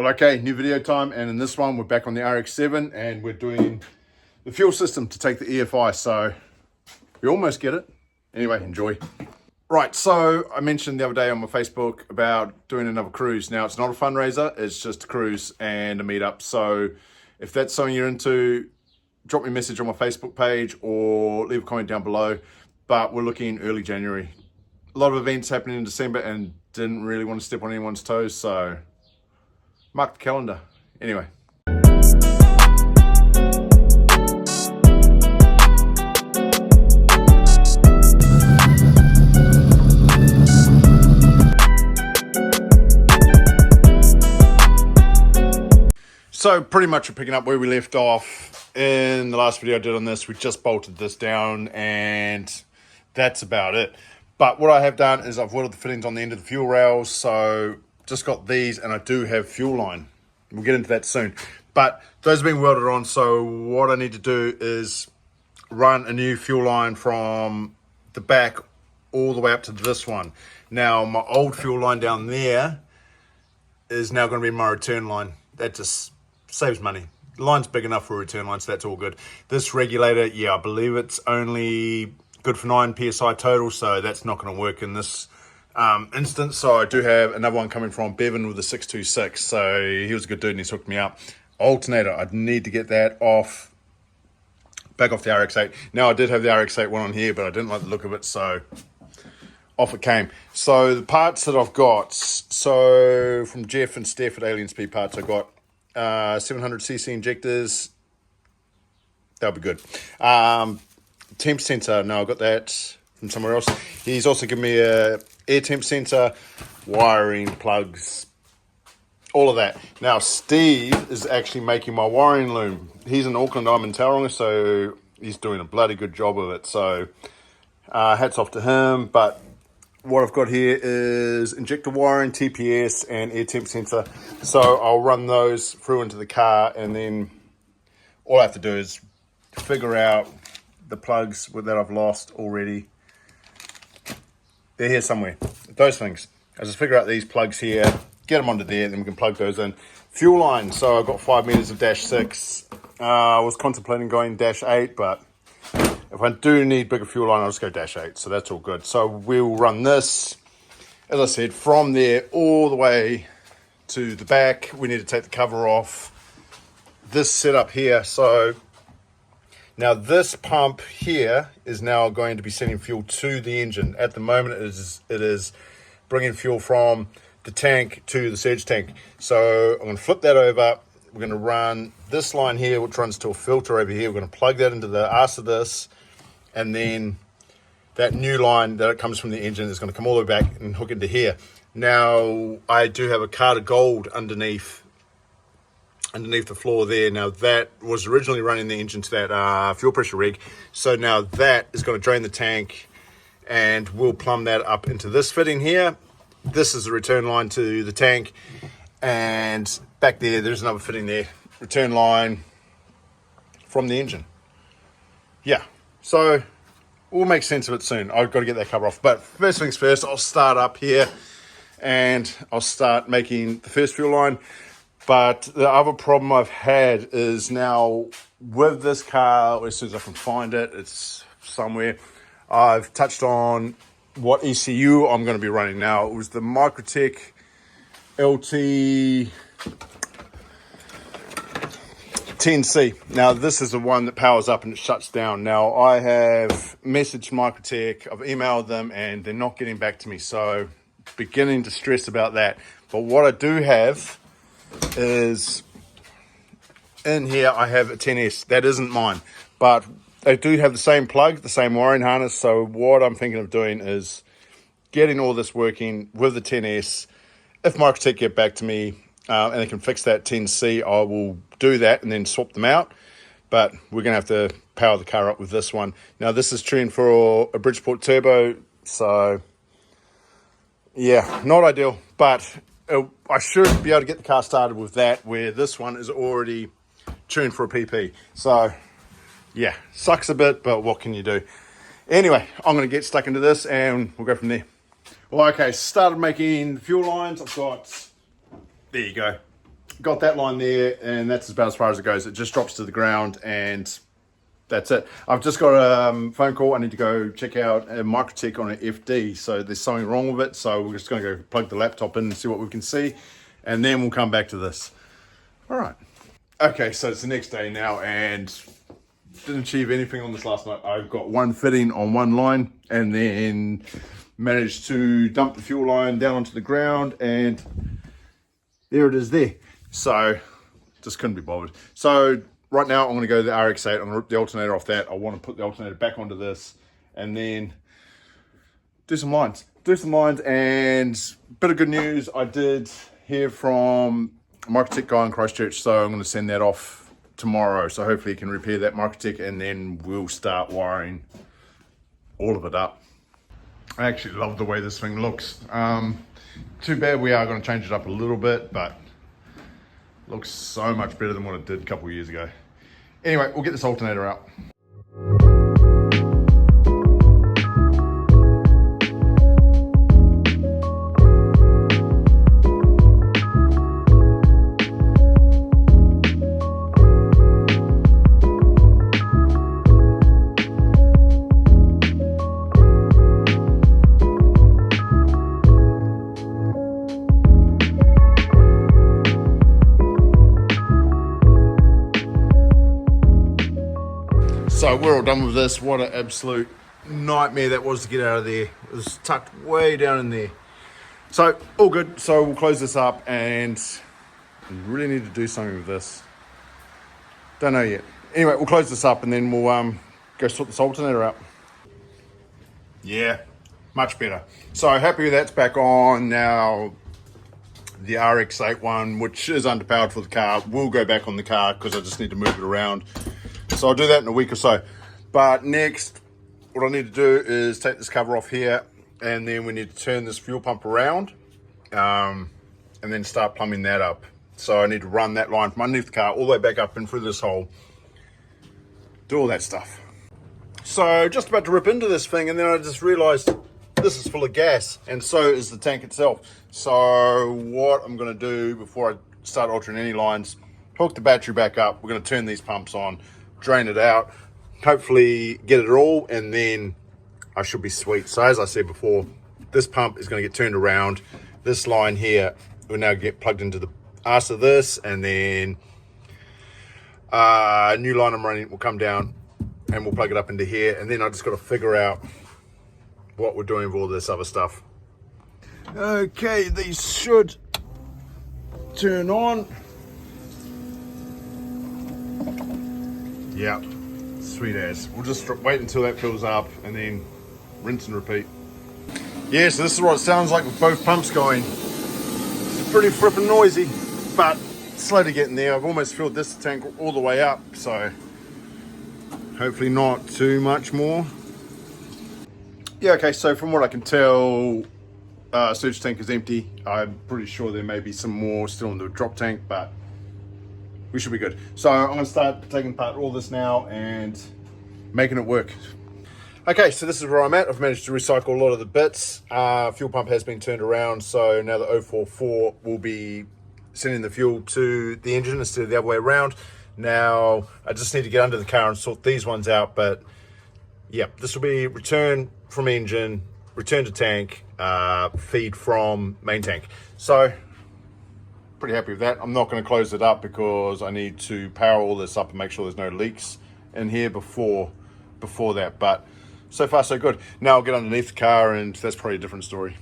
Well, okay, new video time, and in this one we're back on the Rx7 and we're doing the fuel system to take the EFI, so we almost get it. Anyway, enjoy. Right, so I mentioned the other day on my Facebook about doing another cruise. Now, it's not a fundraiser, it's just a cruise and a meetup. So if that's something you're into, drop me a message on my Facebook page or leave a comment down below. But we're looking early January. A lot of events happening in December and didn't really want to step on anyone's toes, so mark the calendar. Anyway. So pretty much we're picking up where we left off in the last video I did on this. We just bolted this down and that's about it. But what I have done is I've welded the fittings on the end of the fuel rails. So just got these and I do have fuel line. We'll get into that soon. But those have been welded on. So what I need to do is run a new fuel line from the back all the way up to this one. Now my old fuel line down there is now going to be my return line. That just saves money. The line's big enough for a return line, so that's all good. This regulator, yeah, I believe it's only good for 9 PSI total, so that's not going to work in this instance. So I do have another one coming from Bevan with a 626. So he was a good dude and he's hooked me up. Alternator, I'd need to get that off, back off the Rx8. Now I did have the Rx8 one on here, but I didn't like the look of it, so off it came. So the parts that I've got, so from Jeff and Steph at Alien Speed Parts, I got 700cc injectors. That'll be good. Temp sensor, no, I got that from somewhere else. He's also given me a air temp sensor, wiring, plugs, all of that. Now Steve is actually making my wiring loom. He's in Auckland, I'm in Tauranga, so he's doing a bloody good job of it. So hats off to him. But what I've got here is injector wiring, TPS, and air temp sensor. So I'll run those through into the car, and then all I have to do is figure out the plugs that I've lost already. They're here somewhere. Those things. I just figure out these plugs here, get them onto there, and then we can plug those in. Fuel line. So I've got 5 meters of -6. I was contemplating going -8, but if I do need bigger fuel line, I'll just go -8, so that's all good. So we'll run this, as I said, from there all the way to the back. We need to take the cover off this setup here. So now this pump here is now going to be sending fuel to the engine. At the moment, it is bringing fuel from the tank to the surge tank. So I'm going to flip that over. We're going to run this line here, which runs to a filter over here. We're going to plug that into the arse of this. And then that new line that comes from the engine is going to come all the way back and hook into here. Now, I do have a card of gold underneath the floor there. Now, that was originally running the engine to that fuel pressure rig. So now that is going to drain the tank, and we'll plumb that up into this fitting here. This is the return line to the tank. And back there's another fitting there. Return line from the engine. Yeah. So we'll make sense of it soon. I've got to get that cover off. But first things first, I'll start up here and I'll start making the first fuel line. But the other problem I've had is now with this car, as soon as I can find it, it's somewhere, I've touched on what ECU I'm going to be running. Now, it was the Microtech LT 10C. Now this is the one that powers up and it shuts down. Now I have messaged Microtech, I've emailed them, and they're not getting back to me, so beginning to stress about that. But what I do have is in here I have a 10S. That isn't mine, but they do have the same plug, the same wiring harness. So what I'm thinking of doing is getting all this working with the 10S. If Microtech get back to me and they can fix that 10C, I will do that and then swap them out. But we're going to have to power the car up with this one. Now, this is tuned for a Bridgeport turbo, so yeah, not ideal. But I should be able to get the car started with that, where this one is already tuned for a PP. So yeah, sucks a bit, but what can you do? Anyway, I'm going to get stuck into this and we'll go from there. Well, okay, started making the fuel lines. I've got, there you go, got that line there, and that's about as far as it goes. It just drops to the ground, and that's it. I've just got a phone call. I need to go check out a Microtech on an FD. So there's something wrong with it. So we're just going to go plug the laptop in and see what we can see, and then we'll come back to this. All right. Okay, so it's the next day now, and didn't achieve anything on this last night. I've got one fitting on one line, and then managed to dump the fuel line down onto the ground, and there it is there. So just couldn't be bothered. So right now I'm going to go to the Rx7. I'm going to rip the alternator off that. I want to put the alternator back onto this, and then do some lines. And bit of good news, I did hear from a Microtech guy in Christchurch, so I'm going to send that off tomorrow. So hopefully he can repair that Microtech, and then we'll start wiring all of it up. I actually love the way this thing looks. Too bad we are going to change it up a little bit, but it looks so much better than what it did a couple of years ago. Anyway, we'll get this alternator out. So we're all done with this. What an absolute nightmare that was to get out of there. It was tucked way down in there. So all good. So we'll close this up, and we really need to do something with this. Don't know yet. Anyway, we'll close this up, and then we'll go sort this alternator out. Yeah, much better. So happy with that's back on now. The Rx8 one, which is underpowered for the car, will go back on the car because I just need to move it around. So I'll do that in a week or so. But next, what I need to do is take this cover off here, and then we need to turn this fuel pump around, and then start plumbing that up. So I need to run that line from underneath the car all the way back up and through this hole. Do all that stuff. So just about to rip into this thing, and then I just realized this is full of gas, and so is the tank itself. So what I'm gonna do before I start altering any lines, hook the battery back up. We're gonna turn these pumps on, drain it out, hopefully get it all, and then I should be sweet. So as I said before, this pump is going to get turned around. This line here will now get plugged into the arse of this, and then a new line I'm running will come down, and we'll plug it up into here, and then I just got to figure out what we're doing with all this other stuff. Okay, these should turn on. Yeah, sweet as. We'll just wait until that fills up, and then rinse and repeat. Yeah, so this is what it sounds like with both pumps going. It's pretty frippin' noisy, but slowly getting there. I've almost filled this tank all the way up, so hopefully not too much more. Yeah, okay, so from what I can tell, surge tank is empty. I'm pretty sure there may be some more still in the drop tank, but we should be good. So I'm gonna start taking apart all this now and making it work. Okay, so this is where I'm at. I've managed to recycle a lot of the bits. Fuel pump has been turned around, so now the 044 will be sending the fuel to the engine instead of the other way around. Now, I just need to get under the car and sort these ones out, but yeah, this will be return from engine, return to tank, feed from main tank. So, pretty happy with that. I'm not going to close it up because I need to power all this up and make sure there's no leaks in here before that. But so far so good. Now I'll get underneath the car, and that's probably a different story.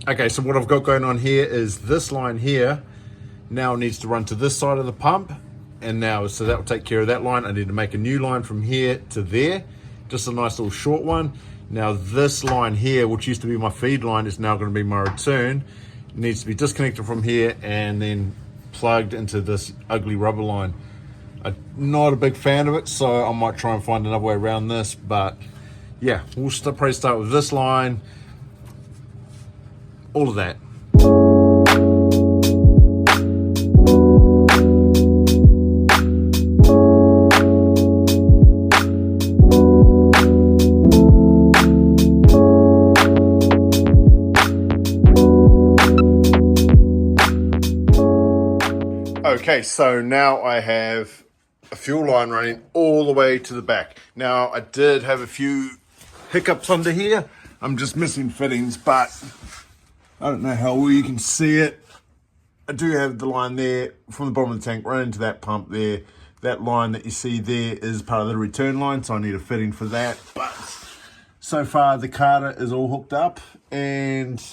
Okay, so what I've got going on here is this line here now needs to run to this side of the pump, and now so that will take care of that line. I need to make a new line from here to there, just a nice little short one. Now this line here, which used to be my feed line, is now going to be my return. It needs to be disconnected from here and then plugged into this ugly rubber line. I'm not a big fan of it, so I might try and find another way around this, but yeah, we'll probably start with this line, all of that. Okay, so now I have a fuel line running all the way to the back. Now, I did have a few hiccups under here. I'm just missing fittings, but I don't know how well you can see it. I do have the line there from the bottom of the tank right into that pump there. That line that you see there is part of the return line, so I need a fitting for that. But so far, the carter is all hooked up and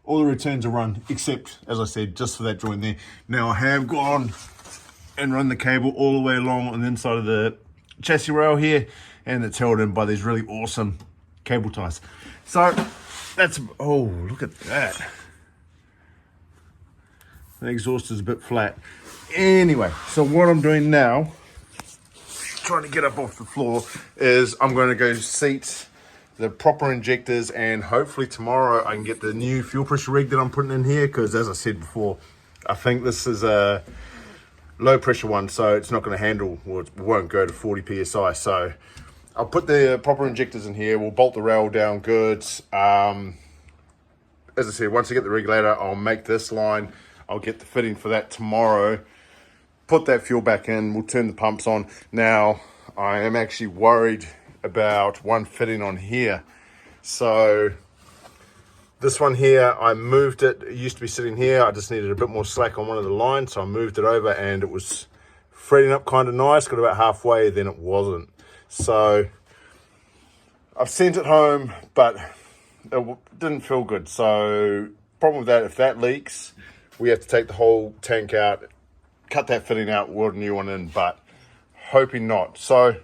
all the returns are run, except, as I said, just for that joint there. Now, I have gone and run the cable all the way along on the inside of the chassis rail here, and it's held in by these really awesome cable ties. So, that's, oh, look at that. The exhaust is a bit flat. Anyway, so what I'm doing now, trying to get up off the floor, is I'm going to go seat the proper injectors, and hopefully tomorrow I can get the new fuel pressure rig that I'm putting in here, because as I said before, I think this is a low pressure one, so it's not going to handle, well, it won't go to 40 psi. So I'll put the proper injectors in here, we'll bolt the rail down good. As I said, once I get the regulator, I'll make this line. I'll get the fitting for that tomorrow, put that fuel back in, we'll turn the pumps on. Now, I am actually worried about one fitting on here. So this one here, I moved it. It used to be sitting here. I just needed a bit more slack on one of the lines, so I moved it over, and it was threading up kind of nice. Got about halfway, then it wasn't. So I've sent it home, but it didn't feel good. So problem with that, if that leaks, we have to take the whole tank out, cut that fitting out, weld a new one in, but hoping not. So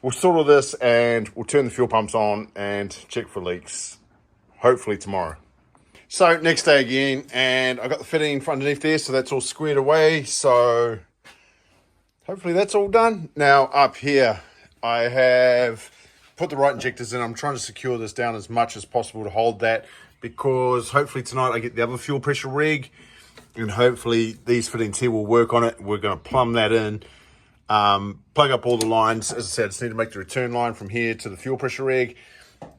we'll sort all this and we'll turn the fuel pumps on and check for leaks, hopefully tomorrow. So next day again, and I got the fitting from underneath there, so that's all squared away. So hopefully that's all done. Now up here, I have put the right injectors in. I'm trying to secure this down as much as possible to hold that, because hopefully tonight I get the other fuel pressure rig, and hopefully these fittings here will work on it. We're going to plumb that in, plug up all the lines. As I said, I just need to make the return line from here to the fuel pressure rig.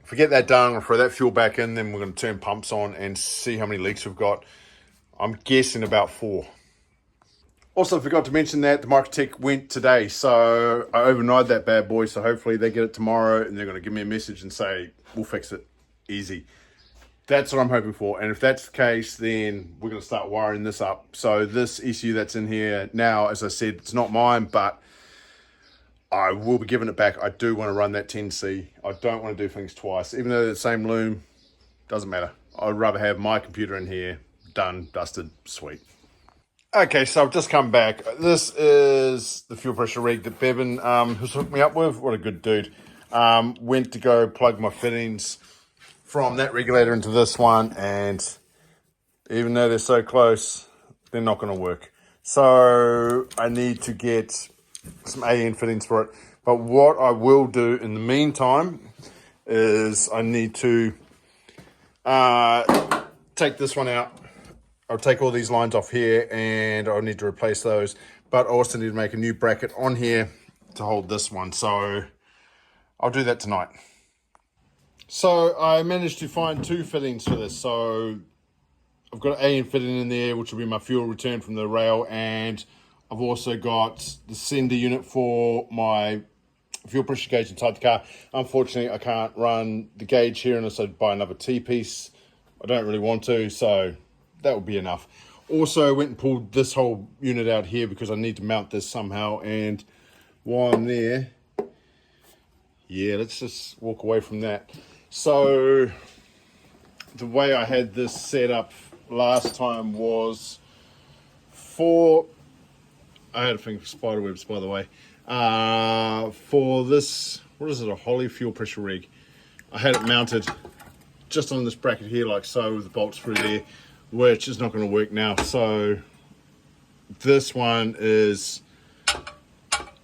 If we get that done, we'll throw that fuel back in, then we're going to turn pumps on and see how many leaks we've got. I'm guessing about 4. Also, forgot to mention that the Microtech went today, so I overnight that bad boy, so hopefully they get it tomorrow and they're going to give me a message and say, we'll fix it. Easy. That's what I'm hoping for, and if that's the case, then we're going to start wiring this up. So this ECU that's in here now, as I said, it's not mine, but I will be giving it back. I do want to run that 10C. I don't want to do things twice. Even though they're the same loom, doesn't matter. I'd rather have my computer in here, done, dusted, sweet. Okay, so I've just come back. This is the fuel pressure rig that Bevan has hooked me up with. What a good dude. Went to go plug my fittings from that regulator into this one, and even though they're so close, they're not going to work. So I need to get some AN fittings for it. But what I will do in the meantime is I need to take this one out. I'll take all these lines off here, and I'll need to replace those. But I also need to make a new bracket on here to hold this one. So I'll do that tonight. So I managed to find 2 fittings for this. So I've got an AN fitting in there, which will be my fuel return from the rail, and I've also got the sender unit for my fuel pressure gauge inside the car. Unfortunately, I can't run the gauge here unless I buy another T-piece. I don't really want to, so that will be enough. Also went and pulled this whole unit out here because I need to mount this somehow, and while I'm there, yeah, let's just walk away from that. So the way I had this set up last time was for, I had a thing for spider webs, by the way, for this, what is it, a Holly fuel pressure rig. I had it mounted just on this bracket here like so, with the bolts through there, which is not going to work now. So this one is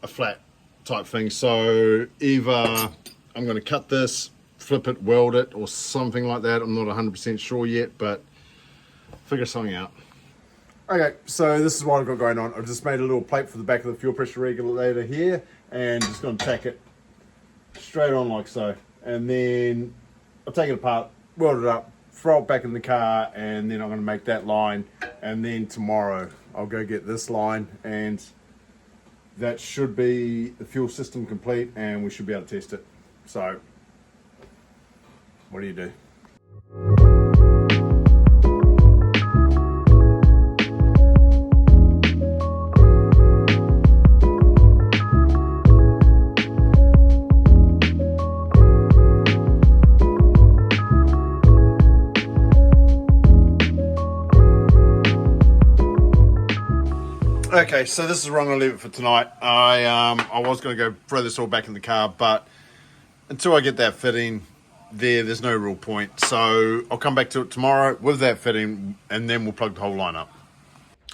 a flat type thing, so either I'm going to cut this, flip it, weld it, or something like that. I'm not 100% sure yet, but figure something out. Okay, so this is what I've got going on. I've just made a little plate for the back of the fuel pressure regulator here, and just going to tack it straight on like so. And then I'll take it apart, weld it up, throw it back in the car, and then I'm going to make that line. And then tomorrow I'll go get this line, and that should be the fuel system complete, and we should be able to test it. So, what do you do? Okay, so this is where I'm going to leave it for tonight. I was going to go throw this all back in the car, but until I get that fitting, there's no real point. So I'll come back to it tomorrow with that fitting, and then we'll plug the whole line up.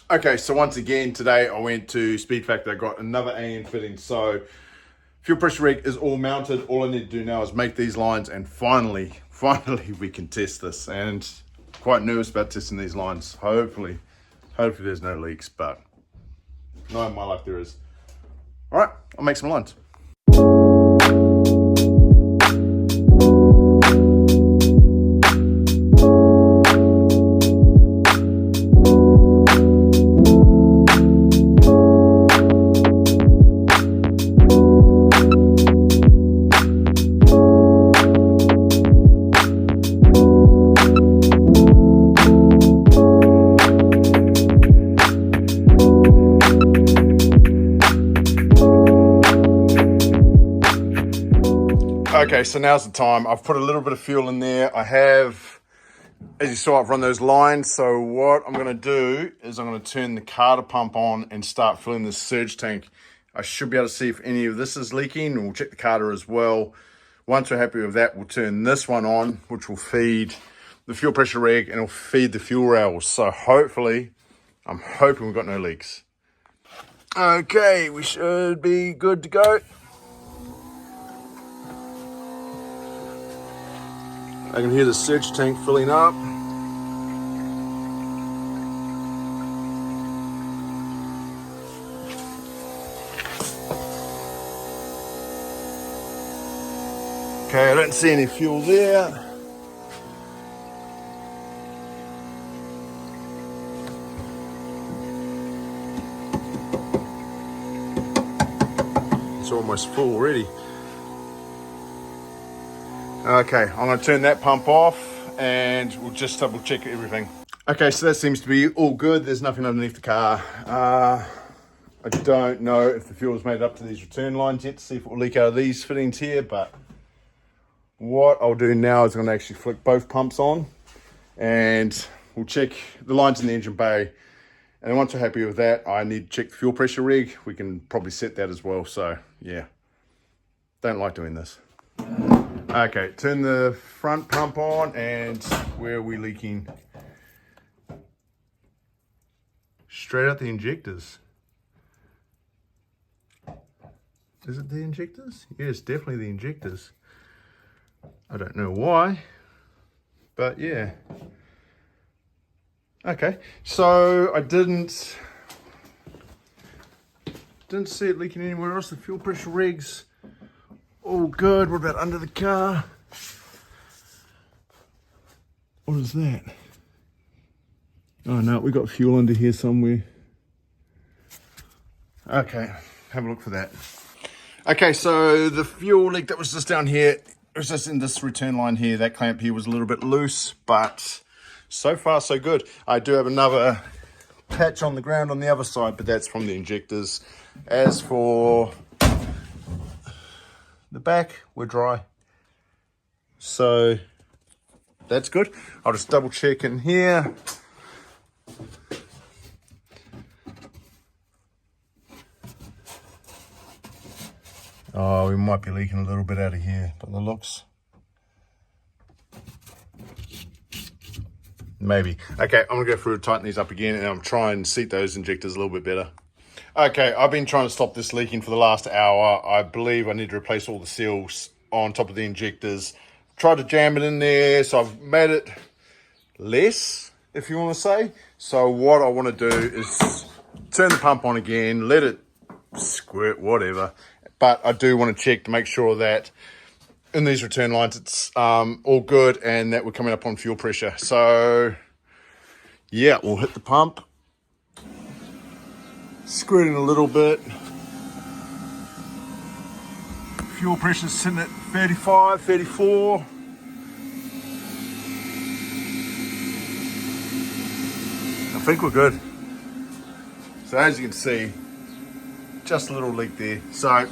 Okay, so once again today I went to Speed Factor. I got another AN fitting. So fuel pressure rig is all mounted. All I need to do now is make these lines, and finally we can test this. And quite nervous about testing these lines. Hopefully there's no leaks, but no, in my life there is. All right, I'll make some lines. Okay, so now's the time. I've put a little bit of fuel in there. I have, as you saw, I've run those lines. So what I'm going to do is I'm going to turn the carter pump on and start filling this surge tank. I should be able to see if any of this is leaking, and we'll check the carter as well. Once we're happy with that, we'll turn this one on, which will feed the fuel pressure rig, and it'll feed the fuel rails. So hopefully, I'm hoping we've got no leaks. Okay, we should be good to go. I can hear the surge tank filling up. Okay, I don't see any fuel there. It's almost full already. Okay, I'm going to turn that pump off and we'll just double check everything. Okay, so that seems to be all good. There's nothing underneath the car. I don't know if the fuel's made it up to these return lines yet to see if it will leak out of these fittings here, but what I'll do now is I'm going to actually flick both pumps on and we'll check the lines in the engine bay. And once we're happy with that, I need to check the fuel pressure rig. We can probably set that as well. So yeah, don't like doing this. Okay, turn the front pump on, and where are we leaking? Straight out the injectors. Is it the injectors? Yeah, it's definitely the injectors. I don't know why, but yeah. Okay, so I didn't see it leaking anywhere else. The fuel pressure rig's all good. What about under the car? What is that? Oh no, we got fuel under here somewhere. Okay, have a look for that. Okay, so the fuel leak that was just down here, it was just in this return line here. That clamp here was a little bit loose, but so far so good. I do have another patch on the ground on the other side, but that's from the injectors. As for the back, we're dry. So that's good. I'll just double check in here. Oh, we might be leaking a little bit out of here, but the looks. Maybe. Okay, I'm gonna go through and tighten these up again, and I'm trying and seat those injectors a little bit better. Okay, I've been trying to stop this leaking for the last hour. I believe I need to replace all the seals on top of the injectors. Tried to jam it in there, so I've made it less, if you want to say. So what I want to do is turn the pump on again, let it squirt, whatever. But I do want to check to make sure that in these return lines it's all good and that we're coming up on fuel pressure. So yeah, we'll hit the pump. Squirting a little bit. Fuel pressure's sitting at 35, 34. I think we're good. So as you can see, just a little leak there. So,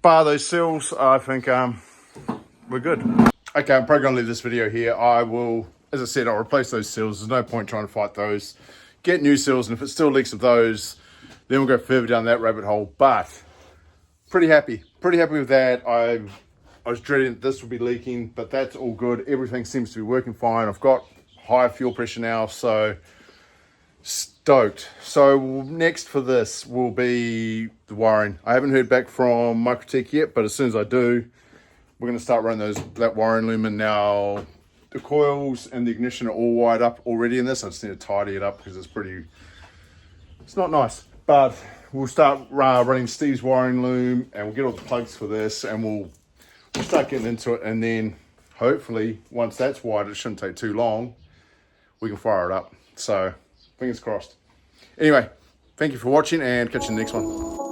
bar those seals, I think we're good. Okay, I'm probably gonna leave this video here. I will, as I said, I'll replace those seals. There's no point trying to fight those. Get new seals, and if it still leaks of those, then we'll go further down that rabbit hole. But pretty happy with that. I was dreading that this would be leaking, but that's all good. Everything seems to be working fine. I've got higher fuel pressure now, so stoked. So next for this will be the wiring. I haven't heard back from Microtech yet, but as soon as I do, we're going to start running that wiring lumen. Now the coils and the ignition are all wired up already in this. I just need to tidy it up because it's not nice. But we'll start running Steve's wiring loom, and we'll get all the plugs for this, and we'll start getting into it. And then hopefully once that's wired, it shouldn't take too long, we can fire it up. So fingers crossed. Anyway, thank you for watching, and catch you in the next one.